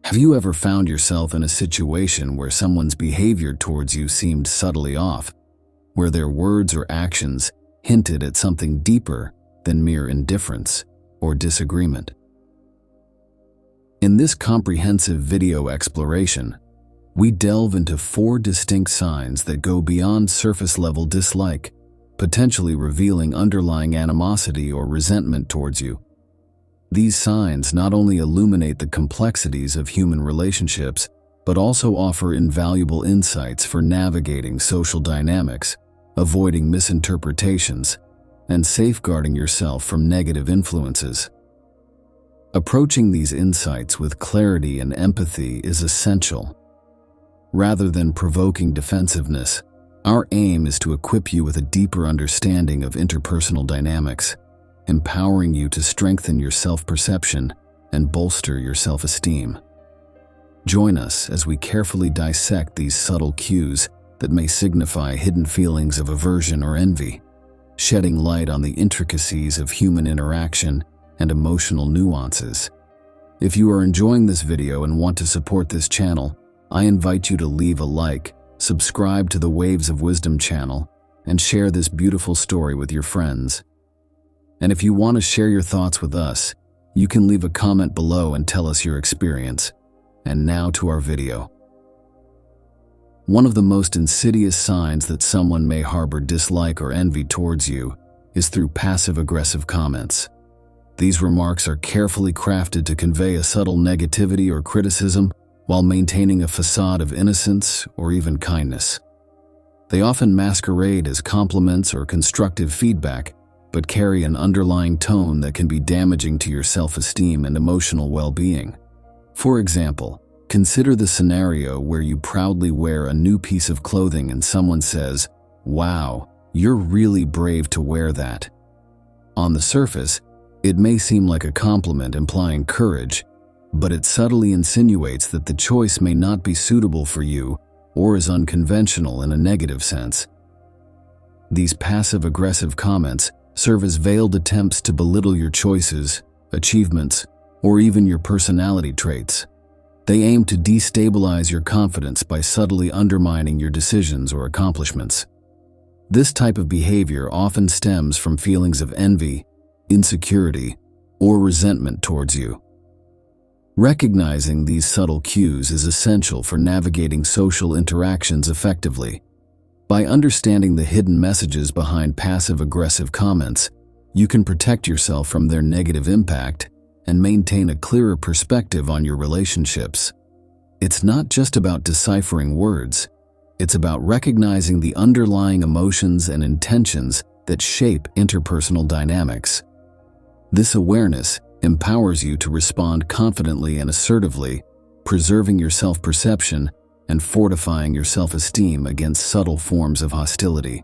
Have you ever found yourself in a situation where someone's behavior towards you seemed subtly off, where their words or actions hinted at something deeper than mere indifference or disagreement? In this comprehensive video exploration, we delve into 4 distinct signs that go beyond surface-level dislike, potentially revealing underlying animosity or resentment towards you. These signs not only illuminate the complexities of human relationships, but also offer invaluable insights for navigating social dynamics, avoiding misinterpretations, and safeguarding yourself from negative influences. Approaching these insights with clarity and empathy is essential. Rather than provoking defensiveness, our aim is to equip you with a deeper understanding of interpersonal dynamics, empowering you to strengthen your self-perception and bolster your self-esteem. Join us as we carefully dissect these subtle cues that may signify hidden feelings of aversion or envy, shedding light on the intricacies of human interaction and emotional nuances. If you are enjoying this video and want to support this channel, I invite you to leave a like, subscribe to the Waves of Wisdom channel, and share this beautiful story with your friends. And if you want to share your thoughts with us, you can leave a comment below and tell us your experience. And now to our video. One of the most insidious signs that someone may harbor dislike or envy towards you is through passive-aggressive comments. These remarks are carefully crafted to convey a subtle negativity or criticism while maintaining a facade of innocence or even kindness. They often masquerade as compliments or constructive feedback, but carry an underlying tone that can be damaging to your self-esteem and emotional well-being. For example, consider the scenario where you proudly wear a new piece of clothing and someone says, "Wow, you're really brave to wear that." On the surface, it may seem like a compliment implying courage, but it subtly insinuates that the choice may not be suitable for you or is unconventional in a negative sense. These passive-aggressive comments serve as veiled attempts to belittle your choices, achievements, or even your personality traits. They aim to destabilize your confidence by subtly undermining your decisions or accomplishments. This type of behavior often stems from feelings of envy, insecurity, or resentment towards you. Recognizing these subtle cues is essential for navigating social interactions effectively. By understanding the hidden messages behind passive-aggressive comments, you can protect yourself from their negative impact and maintain a clearer perspective on your relationships. It's not just about deciphering words, it's about recognizing the underlying emotions and intentions that shape interpersonal dynamics. This awareness empowers you to respond confidently and assertively, preserving your self-perception and fortifying your self-esteem against subtle forms of hostility.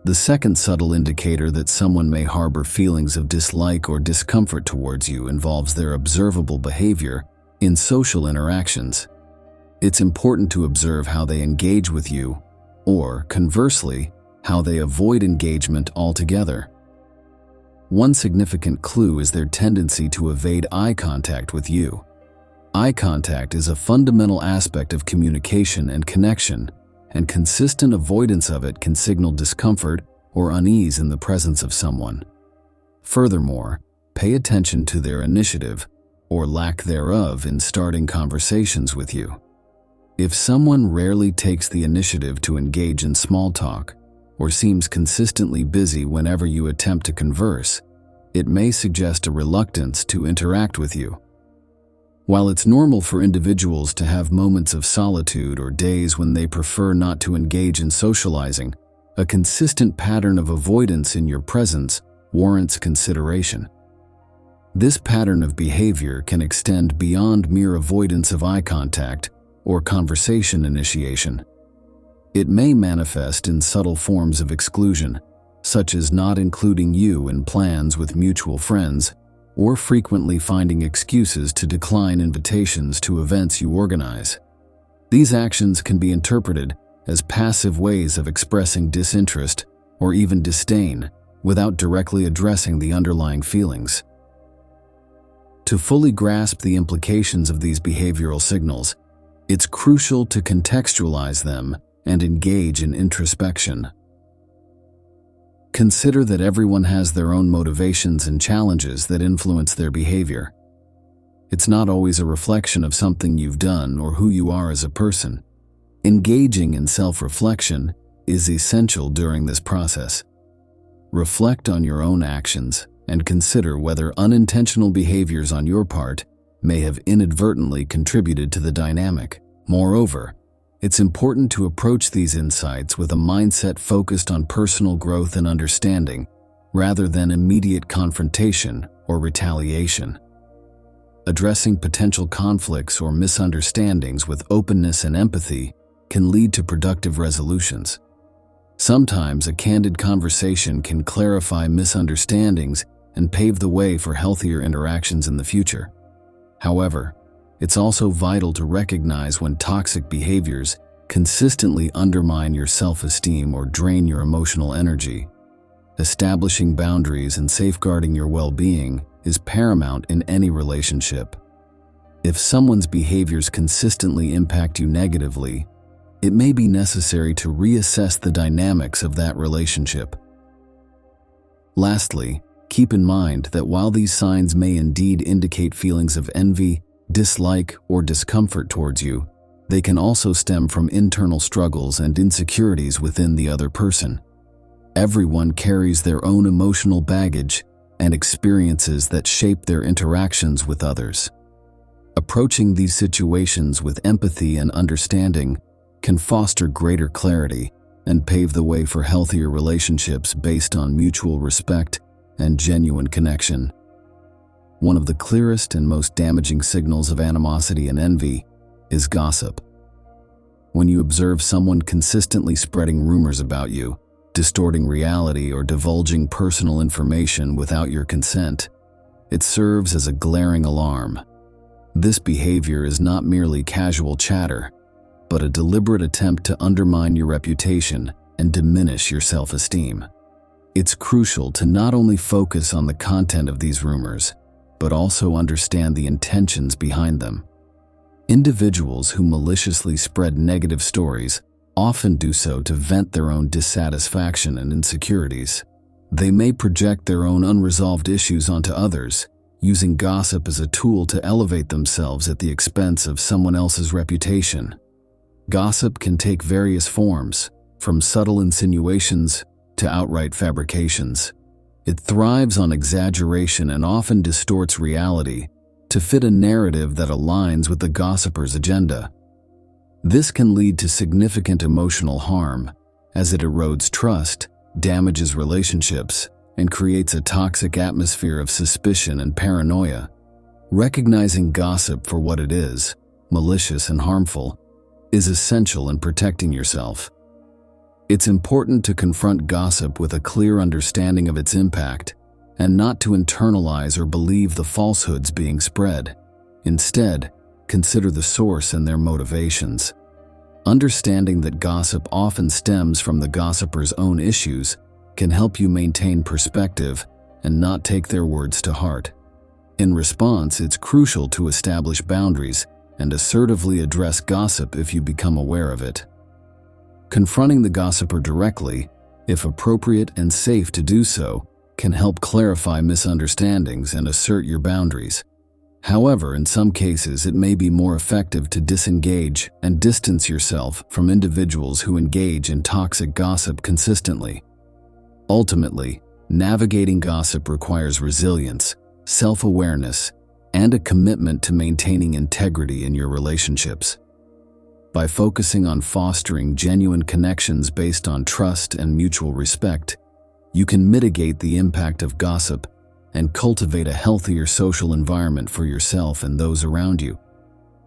The second subtle indicator that someone may harbor feelings of dislike or discomfort towards you involves their observable behavior in social interactions. It's important to observe how they engage with you, or, conversely, how they avoid engagement altogether. One significant clue is their tendency to evade eye contact with you. Eye contact is a fundamental aspect of communication and connection, and consistent avoidance of it can signal discomfort or unease in the presence of someone. Furthermore, pay attention to their initiative, or lack thereof, in starting conversations with you. If someone rarely takes the initiative to engage in small talk, or seems consistently busy whenever you attempt to converse, it may suggest a reluctance to interact with you. While it's normal for individuals to have moments of solitude or days when they prefer not to engage in socializing, a consistent pattern of avoidance in your presence warrants consideration. This pattern of behavior can extend beyond mere avoidance of eye contact or conversation initiation. It may manifest in subtle forms of exclusion, such as not including you in plans with mutual friends, or frequently finding excuses to decline invitations to events you organize. These actions can be interpreted as passive ways of expressing disinterest or even disdain without directly addressing the underlying feelings. To fully grasp the implications of these behavioral signals, it's crucial to contextualize them and engage in introspection. Consider that everyone has their own motivations and challenges that influence their behavior. It's not always a reflection of something you've done or who you are as a person. Engaging in self-reflection is essential during this process. Reflect on your own actions and consider whether unintentional behaviors on your part may have inadvertently contributed to the dynamic. Moreover, it's important to approach these insights with a mindset focused on personal growth and understanding, rather than immediate confrontation or retaliation. Addressing potential conflicts or misunderstandings with openness and empathy can lead to productive resolutions. Sometimes a candid conversation can clarify misunderstandings and pave the way for healthier interactions in the future. However, it's also vital to recognize when toxic behaviors consistently undermine your self-esteem or drain your emotional energy. Establishing boundaries and safeguarding your well-being is paramount in any relationship. If someone's behaviors consistently impact you negatively, it may be necessary to reassess the dynamics of that relationship. Lastly, keep in mind that while these signs may indeed indicate feelings of envy, dislike, or discomfort towards you, they can also stem from internal struggles and insecurities within the other person. Everyone carries their own emotional baggage and experiences that shape their interactions with others. Approaching these situations with empathy and understanding can foster greater clarity and pave the way for healthier relationships based on mutual respect and genuine connection. One of the clearest and most damaging signals of animosity and envy is gossip. When you observe someone consistently spreading rumors about you, distorting reality, or divulging personal information without your consent, it serves as a glaring alarm. This behavior is not merely casual chatter, but a deliberate attempt to undermine your reputation and diminish your self-esteem. It's crucial to not only focus on the content of these rumors, but also understand the intentions behind them. Individuals who maliciously spread negative stories often do so to vent their own dissatisfaction and insecurities. They may project their own unresolved issues onto others, using gossip as a tool to elevate themselves at the expense of someone else's reputation. Gossip can take various forms, from subtle insinuations to outright fabrications. It thrives on exaggeration and often distorts reality to fit a narrative that aligns with the gossiper's agenda. This can lead to significant emotional harm, as it erodes trust, damages relationships, and creates a toxic atmosphere of suspicion and paranoia. Recognizing gossip for what it is, malicious and harmful, is essential in protecting yourself. It's important to confront gossip with a clear understanding of its impact, and not to internalize or believe the falsehoods being spread. Instead, consider the source and their motivations. Understanding that gossip often stems from the gossiper's own issues can help you maintain perspective and not take their words to heart. In response, it's crucial to establish boundaries and assertively address gossip if you become aware of it. Confronting the gossiper directly, if appropriate and safe to do so, can help clarify misunderstandings and assert your boundaries. However, in some cases, it may be more effective to disengage and distance yourself from individuals who engage in toxic gossip consistently. Ultimately, navigating gossip requires resilience, self-awareness, and a commitment to maintaining integrity in your relationships. By focusing on fostering genuine connections based on trust and mutual respect, you can mitigate the impact of gossip and cultivate a healthier social environment for yourself and those around you.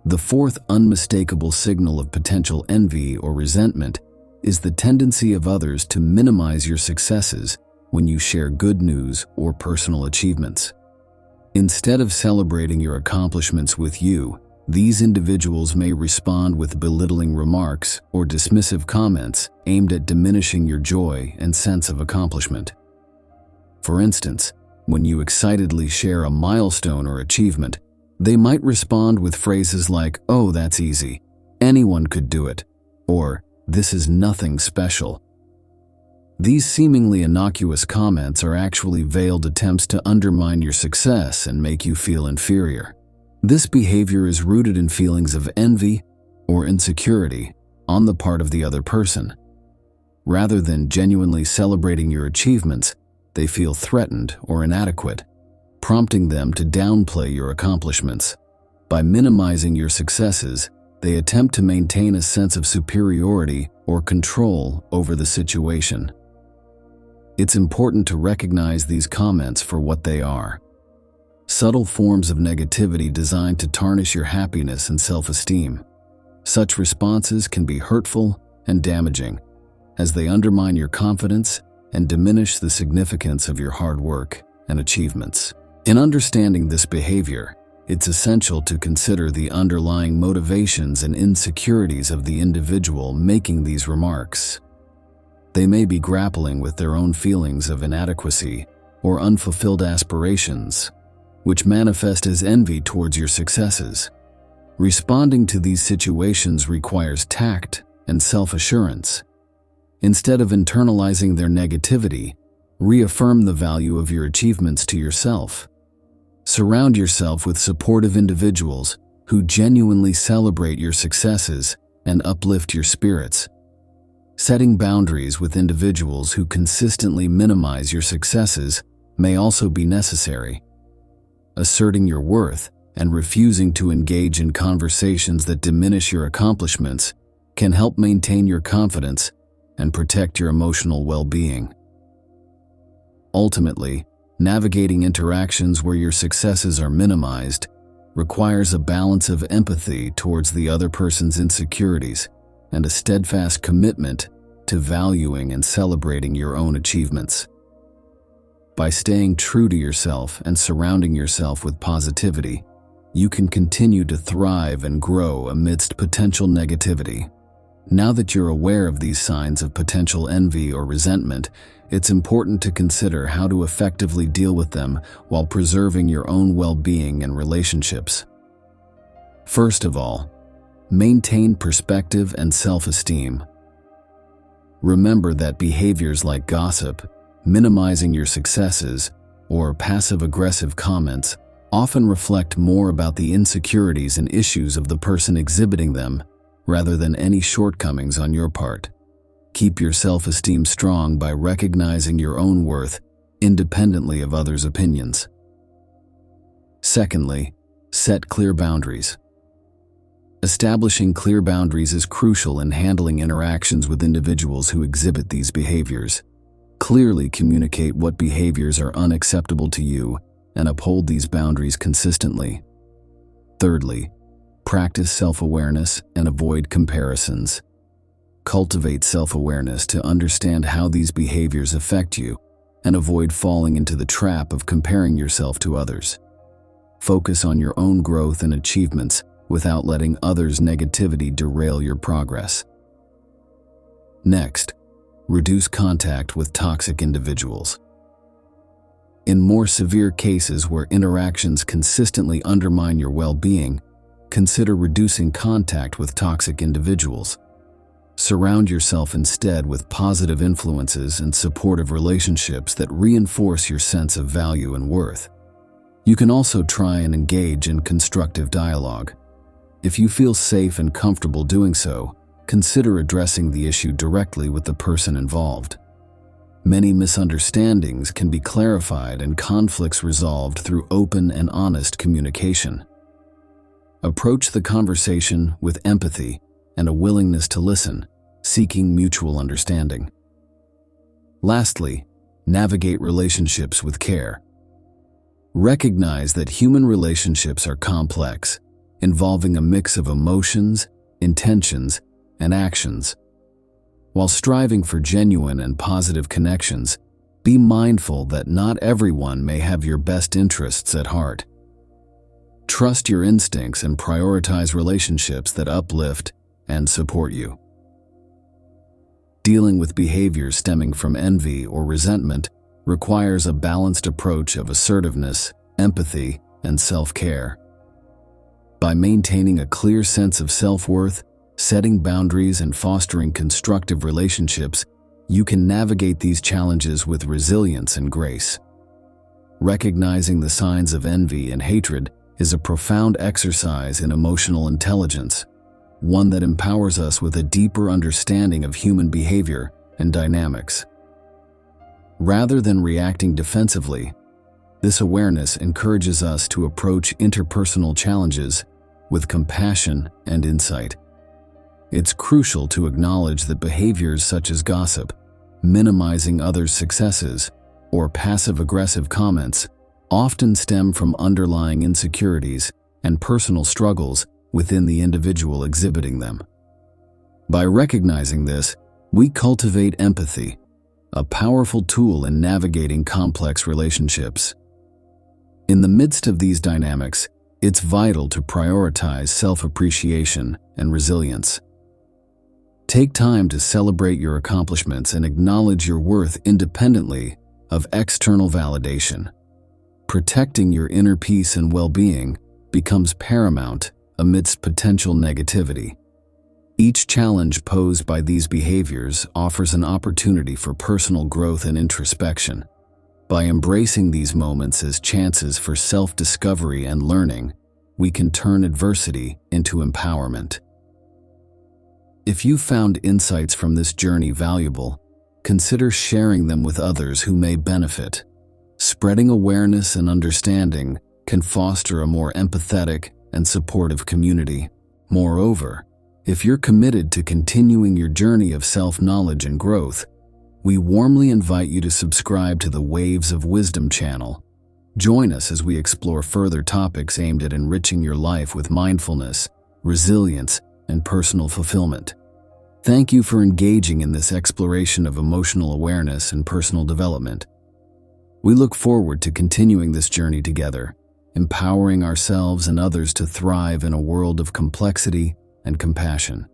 The fourth unmistakable signal of potential envy or resentment is the tendency of others to minimize your successes when you share good news or personal achievements. Instead of celebrating your accomplishments with you, these individuals may respond with belittling remarks or dismissive comments aimed at diminishing your joy and sense of accomplishment. For instance, When you excitedly share a milestone or achievement, they might respond with phrases like, "Oh, that's easy. Anyone could do it," or "This is nothing special." These seemingly innocuous comments are actually veiled attempts to undermine your success and make you feel inferior. This behavior is rooted in feelings of envy or insecurity on the part of the other person. Rather than genuinely celebrating your achievements, they feel threatened or inadequate, prompting them to downplay your accomplishments. By minimizing your successes, they attempt to maintain a sense of superiority or control over the situation. It's important to recognize these comments for what they are: subtle forms of negativity designed to tarnish your happiness and self-esteem. Such responses can be hurtful and damaging, as they undermine your confidence and diminish the significance of your hard work and achievements. In understanding this behavior, it's essential to consider the underlying motivations and insecurities of the individual making these remarks. They may be grappling with their own feelings of inadequacy or unfulfilled aspirations, which manifest as envy towards your successes. Responding to these situations requires tact and self-assurance. Instead of internalizing their negativity, reaffirm the value of your achievements to yourself. Surround yourself with supportive individuals who genuinely celebrate your successes and uplift your spirits. Setting boundaries with individuals who consistently minimize your successes may also be necessary. Asserting your worth and refusing to engage in conversations that diminish your accomplishments can help maintain your confidence and protect your emotional well-being. Ultimately, navigating interactions where your successes are minimized requires a balance of empathy towards the other person's insecurities and a steadfast commitment to valuing and celebrating your own achievements. By staying true to yourself and surrounding yourself with positivity, you can continue to thrive and grow amidst potential negativity. Now that you're aware of these signs of potential envy or resentment, it's important to consider how to effectively deal with them while preserving your own well-being and relationships. First of all, maintain perspective and self-esteem. Remember that behaviors like gossip, minimizing your successes, or passive-aggressive comments often reflect more about the insecurities and issues of the person exhibiting them rather than any shortcomings on your part. Keep your self-esteem strong by recognizing your own worth independently of others' opinions. Secondly, set clear boundaries. Establishing clear boundaries is crucial in handling interactions with individuals who exhibit these behaviors. Clearly communicate what behaviors are unacceptable to you and uphold these boundaries consistently. Thirdly, practice self-awareness and avoid comparisons. Cultivate self-awareness to understand how these behaviors affect you and avoid falling into the trap of comparing yourself to others. Focus on your own growth and achievements without letting others' negativity derail your progress. Next, reduce contact with toxic individuals. In more severe cases where interactions consistently undermine your well-being, consider reducing contact with toxic individuals. Surround yourself instead with positive influences and supportive relationships that reinforce your sense of value and worth. You can also try and engage in constructive dialogue. If you feel safe and comfortable doing so, consider addressing the issue directly with the person involved. Many misunderstandings can be clarified and conflicts resolved through open and honest communication. Approach the conversation with empathy and a willingness to listen, seeking mutual understanding. Lastly, navigate relationships with care. Recognize that human relationships are complex, involving a mix of emotions, intentions, and actions. While striving for genuine and positive connections, be mindful that not everyone may have your best interests at heart. Trust your instincts and prioritize relationships that uplift and support you. Dealing with behaviors stemming from envy or resentment requires a balanced approach of assertiveness, empathy, and self-care. By maintaining a clear sense of self-worth, setting boundaries, and fostering constructive relationships, you can navigate these challenges with resilience and grace. Recognizing the signs of envy and hatred is a profound exercise in emotional intelligence, one that empowers us with a deeper understanding of human behavior and dynamics. Rather than reacting defensively, this awareness encourages us to approach interpersonal challenges with compassion and insight. It's crucial to acknowledge that behaviors such as gossip, minimizing others' successes, or passive-aggressive comments often stem from underlying insecurities and personal struggles within the individual exhibiting them. By recognizing this, we cultivate empathy, a powerful tool in navigating complex relationships. In the midst of these dynamics, it's vital to prioritize self-appreciation and resilience. Take time to celebrate your accomplishments and acknowledge your worth independently of external validation. Protecting your inner peace and well-being becomes paramount amidst potential negativity. Each challenge posed by these behaviors offers an opportunity for personal growth and introspection. By embracing these moments as chances for self-discovery and learning, we can turn adversity into empowerment. If you found insights from this journey valuable, consider sharing them with others who may benefit. Spreading awareness and understanding can foster a more empathetic and supportive community. Moreover, if you're committed to continuing your journey of self-knowledge and growth, we warmly invite you to subscribe to the Waves of Wisdom channel. Join us as we explore further topics aimed at enriching your life with mindfulness, resilience, and personal fulfillment. Thank you for engaging in this exploration of emotional awareness and personal development. We look forward to continuing this journey together, empowering ourselves and others to thrive in a world of complexity and compassion.